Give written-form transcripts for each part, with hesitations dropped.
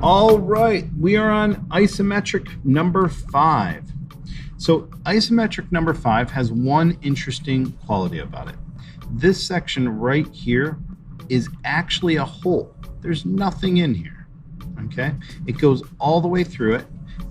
All right, we are on isometric number 5. So isometric number 5 has one interesting quality about it. This section right here is actually a hole. There's nothing in here, okay? It goes all the way through it,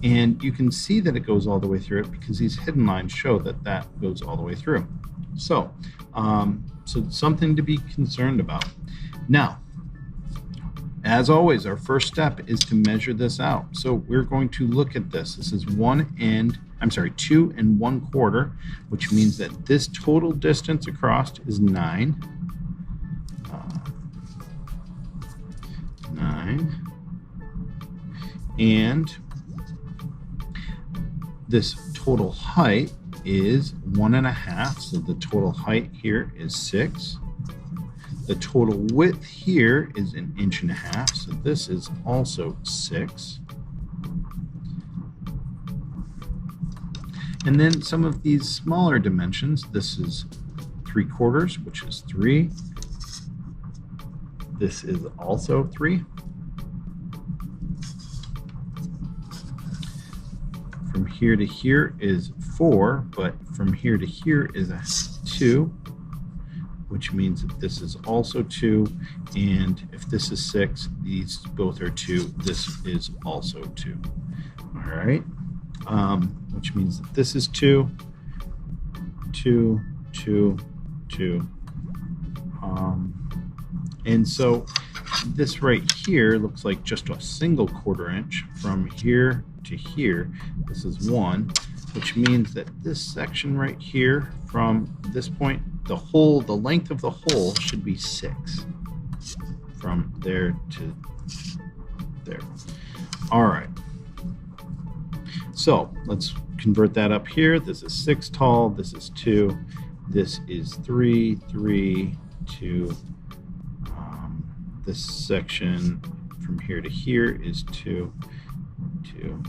and you can see that it goes all the way through it because these hidden lines show that that goes all the way through. So, something to be concerned about. Now, as always, our first step is to measure this out. So we're going to look at this. This is 2 1/4, which means that this total distance across is 9. 9. And this total height is 1.5. So the total height here is 6. The total width here is 1.5 inches, so this is also 6. And then some of these smaller dimensions, this is 3/4, which is 3. This is also 3. From here to here is 4, but from here to here is a 2. Which means that this is also 2, and if this is 6, these both are 2, this is also 2. All right, which means that this is 2, 2, 2, 2. And so this right here looks like just a single 1/4 inch from here to here. This is 1, which means that this section right here from this point, the length of the hole should be 6 from there to there. All right. So let's convert that up here. This is 6 tall. This is 2. This is 3, 3, 2. This section from here to here is 2, 2.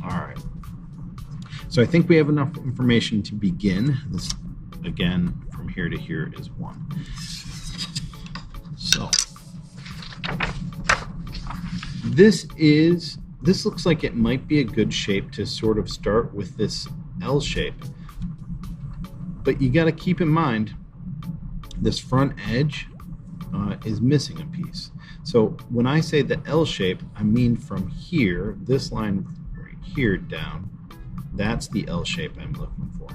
All right. So I think we have enough information to begin. This, again, from here to here is 1. So this looks like it might be a good shape to sort of start with this L shape. But you got to keep in mind this front edge is missing a piece. So when I say the L shape, I mean from here, this line right here down, that's the L shape I'm looking for.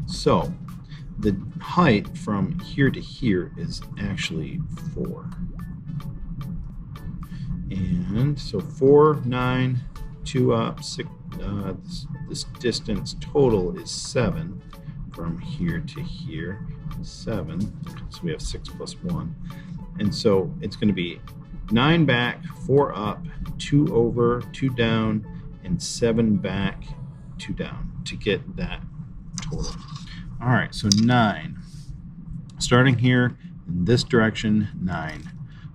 So the height from here to here is actually 4. And so 4, 9, 2 up, 6, this distance total is 7 from here to here, 7. So we have 6 plus 1. And so it's going to be 9 back, 4 up, 2 over, 2 down, and 7 back, 2 down to get that total. All right, so 9. Starting here in this direction, 9.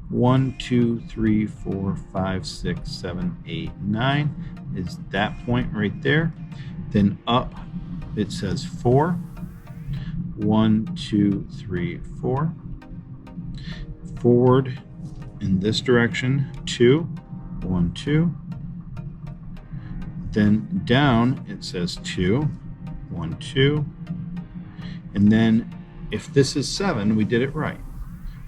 1, 2, 3, 4, 5, 6, 7, 8, 9 is that point right there. Then up, it says 4. 1, 2, 3, 4. Forward in this direction, 2. 1, 2. Then down, it says 2. 1, 2. And then if this is 7, we did it right.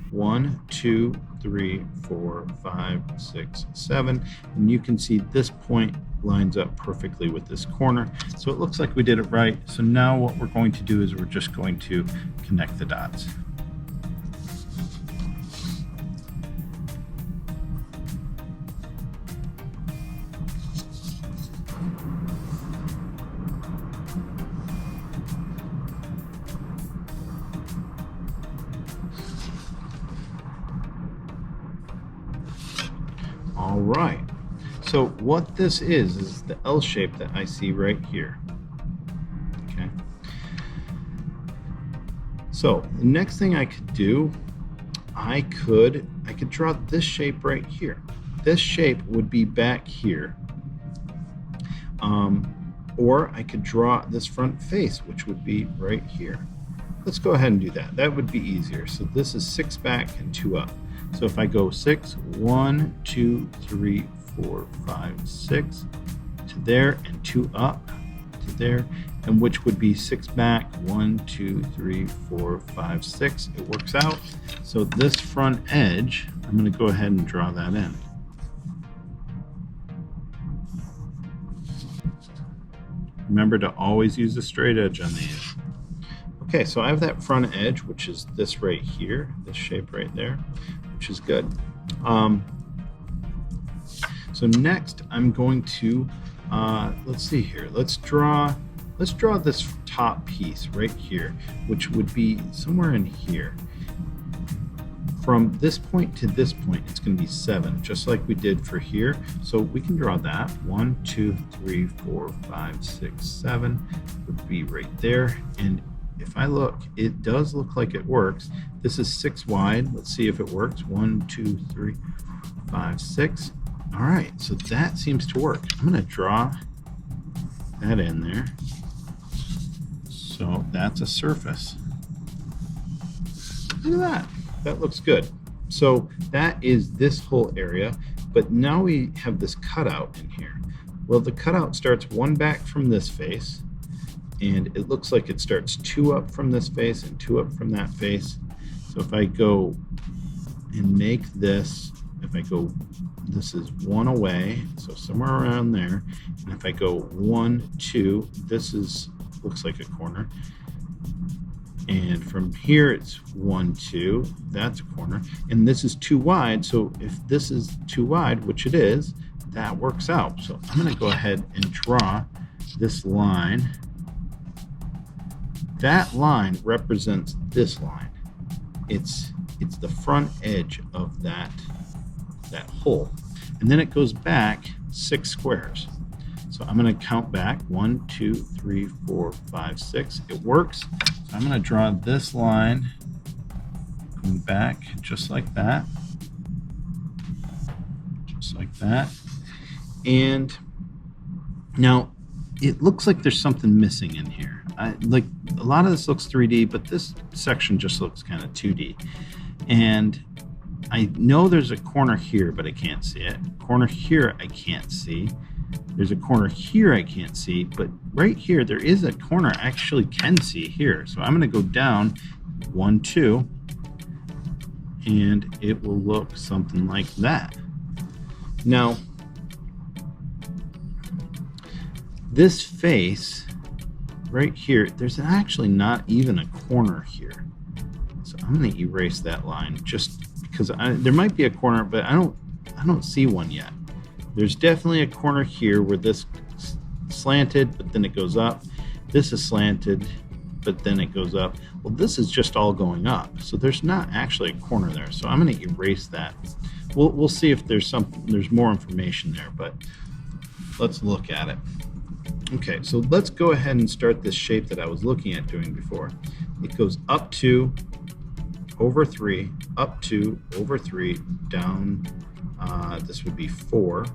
1, 2, 3, 4, 5, 6, 7. And you can see this point lines up perfectly with this corner. So it looks like we did it right. So now what we're going to do is we're just going to connect the dots. All right, so what this is the L shape that I see right here. Okay. So the next thing I could do, I could draw this shape right here. This shape would be back here. Or I could draw this front face, which would be right here. Let's go ahead and do that. That would be easier. So this is 6 back and 2 up. So if I go 6, 1, 2, 3, 4, 5, 6 to there, and 2 up to there, and which would be 6 back, 1, 2, 3, 4, 5, 6. It works out. So this front edge, I'm going to go ahead and draw that in. Remember to always use a straight edge on these. Okay, so I have that front edge, which is this right here, this shape right there, which is good. So next I'm going to, let's see here, let's draw this top piece right here, which would be somewhere in here. From this point to this point, it's going to be 7, just like we did for here. So we can draw that. 1, 2, 3, 4, 5, 6, 7 would be right there. And if I look, it does look like it works. This is 6 wide. Let's see if it works. 1, 2, 3, 5, 6. All right, so that seems to work. I'm going to draw that in there. So that's a surface. Look at that. That looks good. So that is this whole area, but now we have this cutout in here. Well, the cutout starts 1 back from this face, and it looks like it starts 2 up from this face and 2 up from that face. So if I go and make this, this is 1 away, so somewhere around there, and if I go 1, 2, this looks like a corner. And from here it's 1, 2, that's a corner, and this is 2 wide. So if this is 2 wide, which it is, that works out. So I'm going to go ahead and draw this line. That line represents this line. It's the front edge of that hole, and then it goes back 6 squares. So I'm going to count back 1, 2, 3, 4, 5, 6. It works. So I'm going to draw this line going back just like that. Just like that. And now it looks like there's something missing in here. Like a lot of this looks 3D, but this section just looks kind of 2D. And I know there's a corner here, but I can't see it. Corner here I can't see. There's a corner here I can't see, but right here there is a corner I actually can see here. So I'm going to go down 1, 2, and it will look something like that. Now, this face right here, there's actually not even a corner here. So I'm going to erase that line just because there might be a corner, but I don't see one yet. There's definitely a corner here where this slanted, but then it goes up. This is slanted, but then it goes up. Well, this is just all going up, so there's not actually a corner there. So I'm going to erase that. We'll see if there's more information there, but let's look at it. Okay, so let's go ahead and start this shape that I was looking at doing before. It goes up 2, over 3, up 2, over 3, down. This would be 4,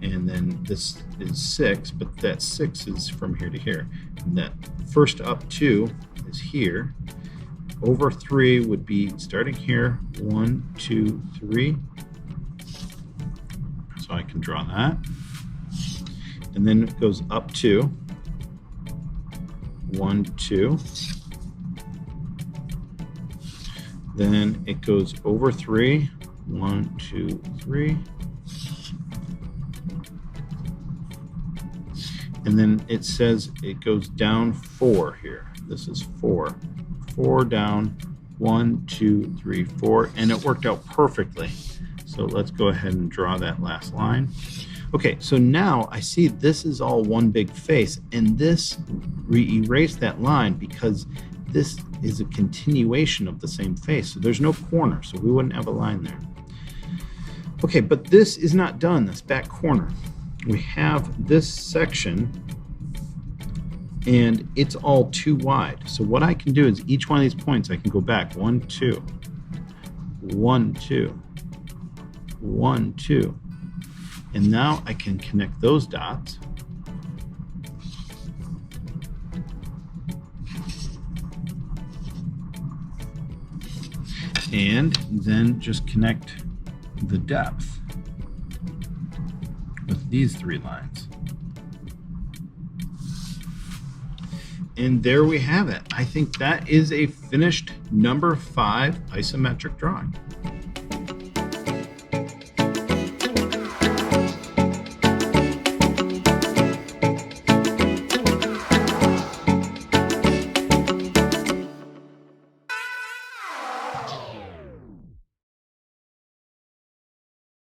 and then this is 6, but that 6 is from here to here. And that first up 2 is here. Over 3 would be starting here, 1, 2, 3. So I can draw that. And then it goes up 2, 1, 2. Then it goes over 3, 1, 2, 3. And then it says it goes down 4 here. This is 4. 4 down, 1, 2, 3, 4. And it worked out perfectly. So let's go ahead and draw that last line. Okay, so now I see this is all one big face, and we erased that line because this is a continuation of the same face. So there's no corner, so we wouldn't have a line there. Okay, but this is not done, this back corner. We have this section, and it's all 2 wide. So what I can do is each one of these points, I can go back 1, 2, 1, 2, 1, 2. And now I can connect those dots. And then just connect the depth with these 3 lines. And there we have it. I think that is a finished number 5 isometric drawing.